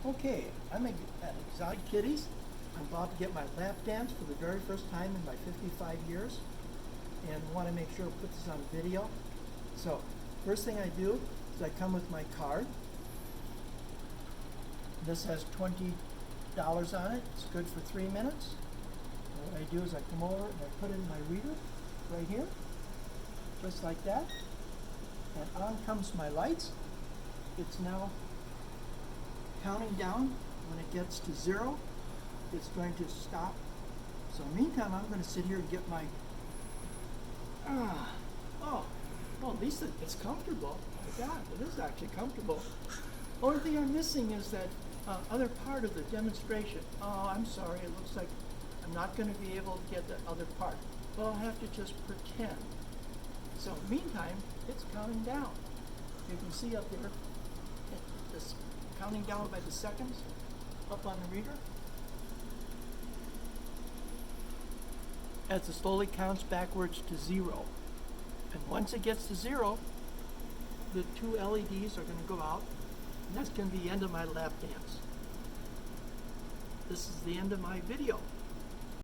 Okay, I'm at Exotic Kitties. I'm about to get my lap dance for the very first time in my 55 years and want to make sure to put this on video. So, first thing I do is I come with my card. This has $20 on it. It's good for 3 minutes. And what I do is I come over and I put it in my reader right here, just like that. And on comes my lights. It's now counting down. When it gets to 0, it's going to stop. So meantime, I'm going to sit here and get my, well, at least it's comfortable. My God, it is actually comfortable. Only thing I'm missing is that other part of the demonstration. Oh, I'm sorry, it looks like I'm not going to be able to get the other part. Well, I'll have to just pretend. So meantime, it's counting down. You can see up there, it's counting down by the seconds up on the reader. As it slowly counts backwards to 0. And once it gets to 0, the 2 LEDs are going to go out, and that's going to be the end of my lap dance. This is the end of my video.